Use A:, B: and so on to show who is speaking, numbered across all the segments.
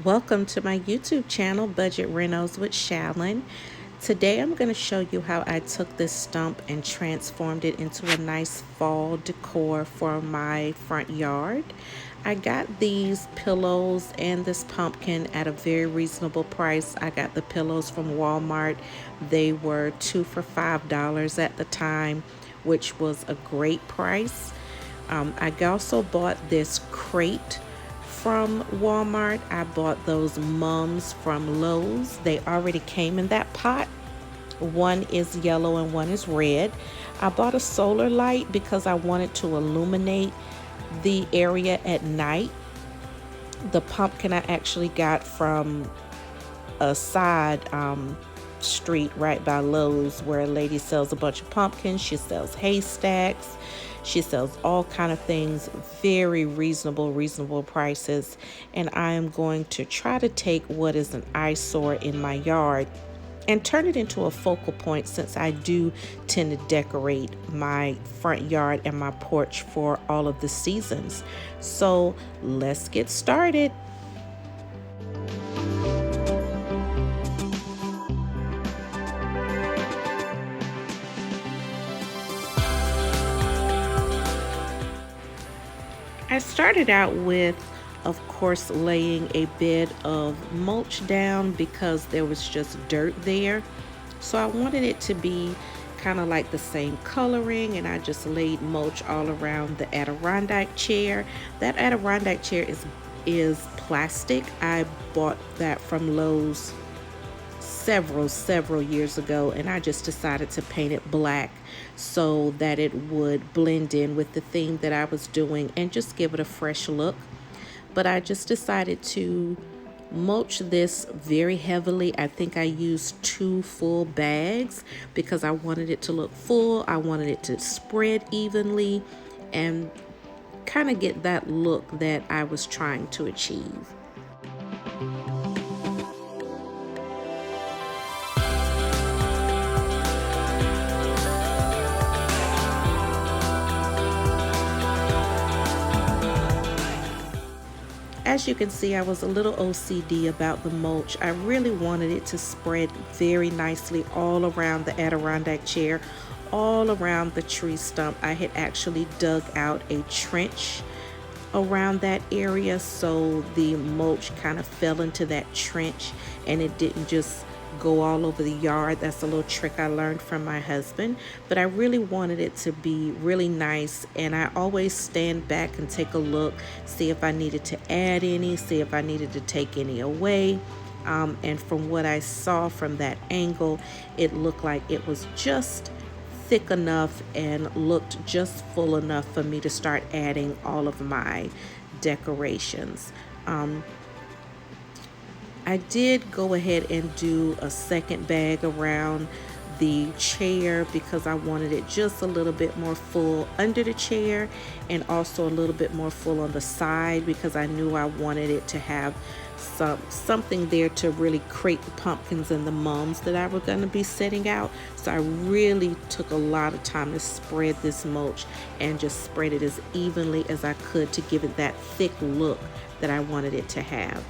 A: Welcome to my YouTube channel, Budget Renos with Shallon. Today I'm going to show you how I took this stump and transformed it into a nice fall decor for my front yard. I got these pillows and this pumpkin at a very reasonable price. I got the pillows from Walmart. They were 2 for $5 at the time, which was a great price. I also bought this crate from Walmart. I bought those mums from Lowe's. They already came in that pot. One is yellow and one is red. I bought a solar light because I wanted to illuminate the area at night. The pumpkin I actually got from a side street right by Lowe's where a lady sells a bunch of pumpkins. She sells haystacks. She sells all kind of things, very reasonable prices. And I am going to try to take what is an eyesore in my yard and turn it into a focal point, since I do tend to decorate my front yard and my porch for all of the seasons. So let's get started. I started out with, of course, laying a bed of mulch down because there was just dirt there. So I wanted it to be kind of like the same coloring, and I just laid mulch all around the Adirondack chair. That Adirondack chair is plastic. I bought that from Lowe's several years ago, and I just decided to paint it black so that it would blend in with the theme that I was doing and just give it a fresh look. But I just decided to mulch this very heavily. I think I used 2 full bags because I wanted it to look full. I wanted it to spread evenly and kind of get that look that I was trying to achieve. As you can see, I was a little OCD about the mulch. I really wanted it to spread very nicely all around the Adirondack chair, all around the tree stump. I had actually dug out a trench around that area, so the mulch kind of fell into that trench and it didn't just go all over the yard. That's a little trick I learned from my husband, but I really wanted it to be really nice, and I always stand back and take a look, see if I needed to add any, see if I needed to take any away. And from what I saw from that angle, it looked like it was just thick enough and looked just full enough for me to start adding all of my decorations. I did go ahead and do a second bag around the chair because I wanted it just a little bit more full under the chair and also a little bit more full on the side, because I knew I wanted it to have something there to really create the pumpkins and the mums that I were going to be setting out. So I really took a lot of time to spread this mulch and just spread it as evenly as I could to give it that thick look that I wanted it to have.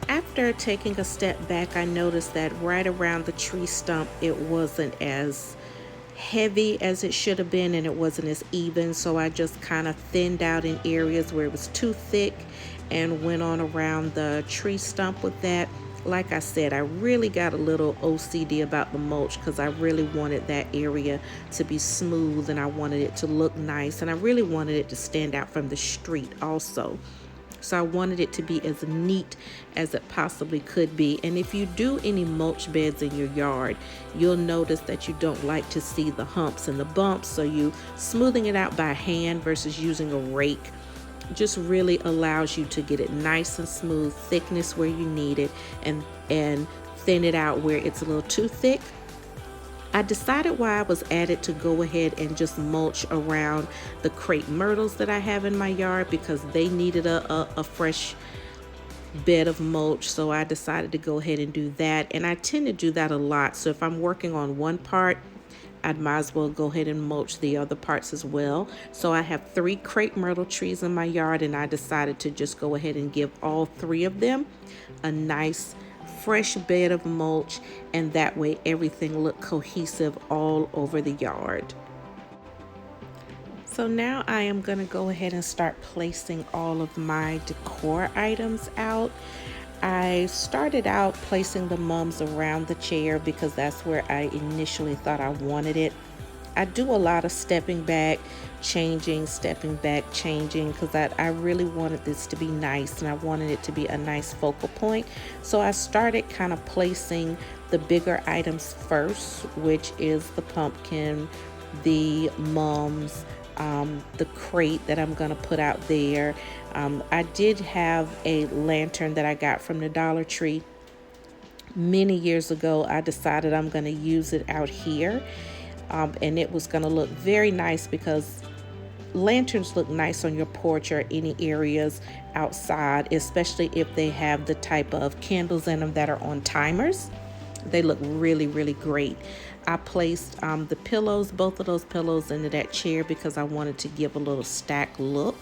A: After taking a step back, I noticed that right around the tree stump, it wasn't as heavy as it should have been, and it wasn't as even. So I just kind of thinned out in areas where it was too thick and went on around the tree stump with that. like I said, I really got a little OCD about the mulch because I really wanted that area to be smooth and I wanted it to look nice and I really wanted it to stand out from the street also. So I wanted it to be as neat as it possibly could be. And if you do any mulch beds in your yard, you'll notice that you don't like to see the humps and the bumps. So you smoothing it out by hand versus using a rake just really allows you to get it nice and smooth, thickness where you need it, and thin it out where it's a little too thick. I decided while I was at it to go ahead and just mulch around the crepe myrtles that I have in my yard because they needed a fresh bed of mulch. So I decided to go ahead and do that. And I tend to do that a lot. So if I'm working on one part, I'd might as well go ahead and mulch the other parts as well. So I have 3 crepe myrtle trees in my yard and I decided to just go ahead and give all 3 of them a nice fresh bed of mulch, and that way everything looked cohesive all over the yard. So now I am going to go ahead and start placing all of my decor items out. I started out placing the mums around the chair because that's where I initially thought I wanted it. I do a lot of stepping back, changing, stepping back, changing, because I really wanted this to be nice and I wanted it to be a nice focal point. So I started kind of placing the bigger items first, which is the pumpkin, the mums, the crate that I'm going to put out there. I did have a lantern that I got from the Dollar Tree many years ago. I decided I'm going to use it out here. And it was going to look very nice because lanterns look nice on your porch or any areas outside, especially if they have the type of candles in them that are on timers. They look really, really great. I placed the pillows, both of those pillows, into that chair because I wanted to give a little stack look.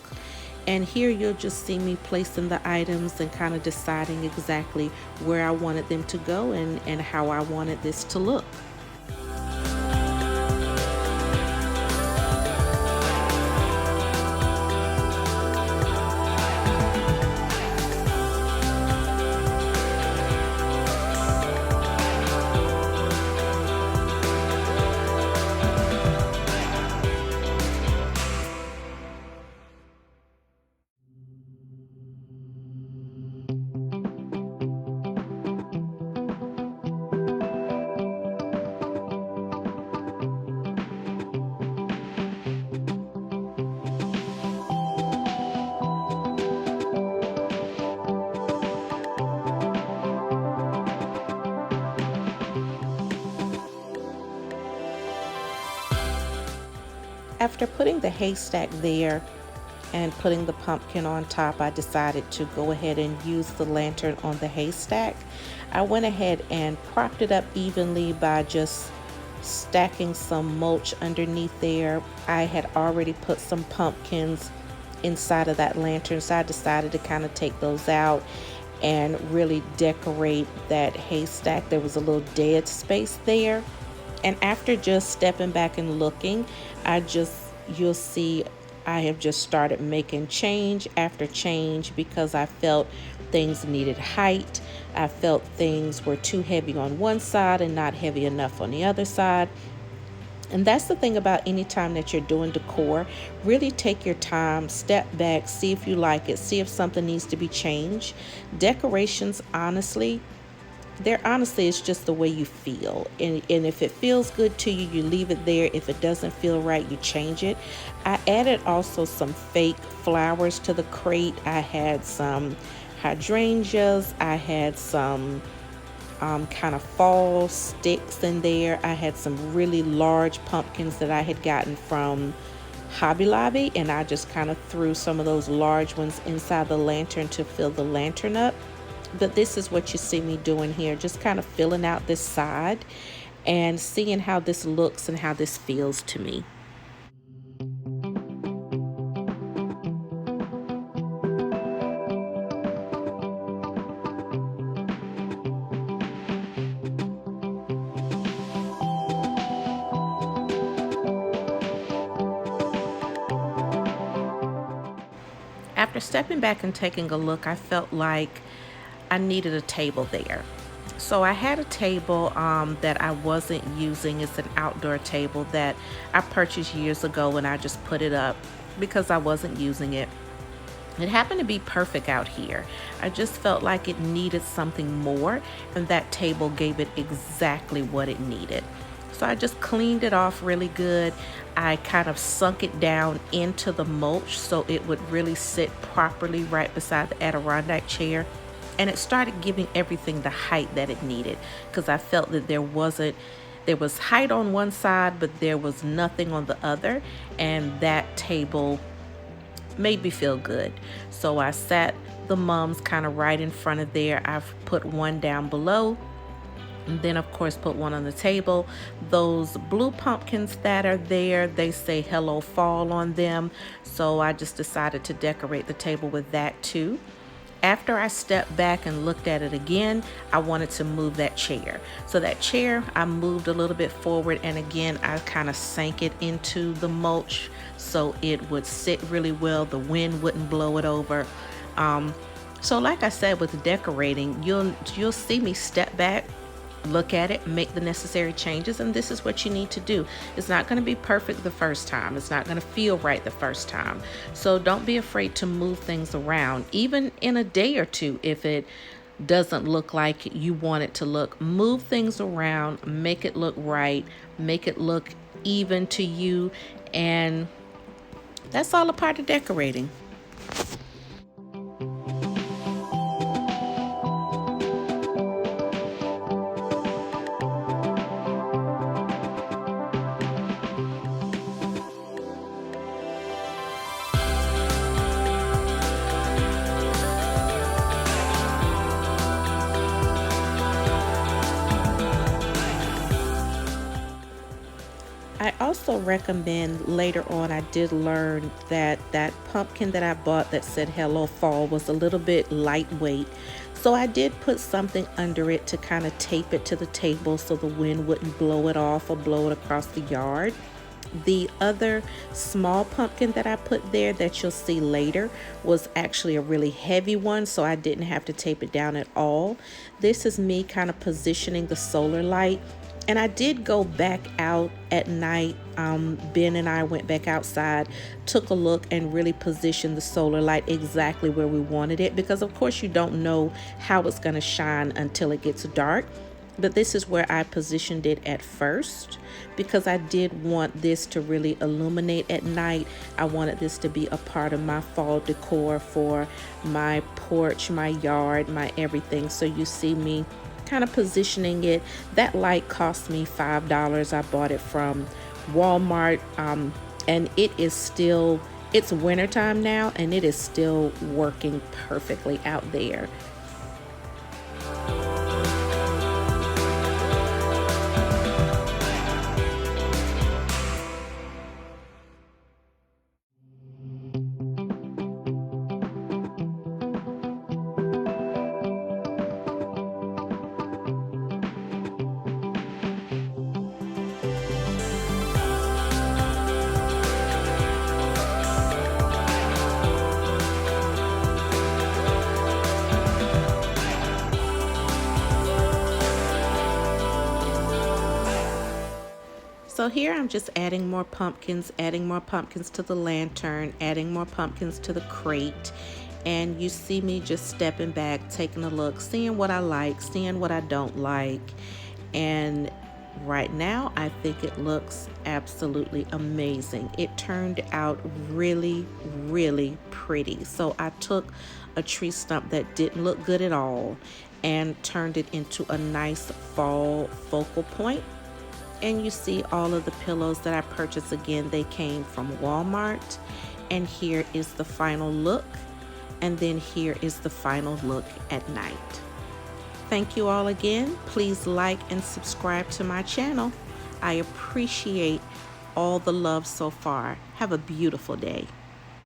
A: And here you'll just see me placing the items and kind of deciding exactly where I wanted them to go and how I wanted this to look. After putting the haystack there and putting the pumpkin on top, I decided to go ahead and use the lantern on the haystack. I went ahead and propped it up evenly by just stacking some mulch underneath there. I had already put some pumpkins inside of that lantern, so I decided to kind of take those out and really decorate that haystack. There was a little dead space there. And after just stepping back and looking, you'll see I have just started making change after change because I felt things needed height. I felt things were too heavy on one side and not heavy enough on the other side. And that's the thing about any time that you're doing decor. Really take your time, step back, see if you like it, see if something needs to be changed. Decorations, honestly, it's just the way you feel, and if it feels good to you, you leave it there. If it doesn't feel right, you change it. I added also some fake flowers to the crate. I had some hydrangeas, I had some kind of fall sticks in there. I had some really large pumpkins that I had gotten from Hobby Lobby, and I just kind of threw some of those large ones inside the lantern to fill the lantern up. But this is what you see me doing here, just kind of filling out this side and seeing how this looks and how this feels to me. After stepping back and taking a look, I felt like I needed a table there. So I had a table that I wasn't using. It's an outdoor table that I purchased years ago, and I just put it up because I wasn't using it. It happened to be perfect out here. I just felt like it needed something more, and that table gave it exactly what it needed. So I just cleaned it off really good. I kind of sunk it down into the mulch so it would really sit properly right beside the Adirondack chair. And it started giving everything the height that it needed, because I felt that there was height on one side, but there was nothing on the other, and that table made me feel good. So I sat the mums kind of right in front of there. I've put one down below, and then of course put one on the table. Those blue pumpkins that are there, they say hello fall on them, so I just decided to decorate the table with that too. After I stepped back and looked at it again, I wanted to move that chair. So that chair, I moved a little bit forward, and again, I kind of sank it into the mulch so it would sit really well. The wind wouldn't blow it over. So like I said, with decorating, you'll see me step back, look at it, make the necessary changes, and this is what you need to do. It's not going to be perfect the first time. It's not going to feel right the first time. So don't be afraid to move things around, even in a day or two. If it doesn't look like you want it to look, move things around, make it look right, make it look even to you, and that's all a part of decorating. I also recommend, later on I did learn that that pumpkin that I bought that said hello fall was a little bit lightweight. So I did put something under it to kind of tape it to the table so the wind wouldn't blow it off or blow it across the yard. The other small pumpkin that I put there that you'll see later was actually a really heavy one, so I didn't have to tape it down at all. This is me kind of positioning the solar light. And I did go back out at night. Ben and I went back outside, took a look, and really positioned the solar light exactly where we wanted it, because of course you don't know how it's going to shine until it gets dark. But this is where I positioned it at first, because I did want this to really illuminate at night. I wanted this to be a part of my fall decor for my porch, my yard, my everything. So you see me kind of positioning it. That light cost me $5. I bought it from Walmart, and it is still, it's wintertime now, and it is still working perfectly out there. So here I'm just adding more pumpkins to the lantern, adding more pumpkins to the crate. And you see me just stepping back, taking a look, seeing what I like, seeing what I don't like. And right now, I think it looks absolutely amazing. It turned out really, really pretty. So I took a tree stump that didn't look good at all and turned it into a nice fall focal point. And you see all of the pillows that I purchased. Again, they came from Walmart. And here is the final look. And then here is the final look at night. Thank you all again. Please like and subscribe to my channel. I appreciate all the love so far. Have a beautiful day.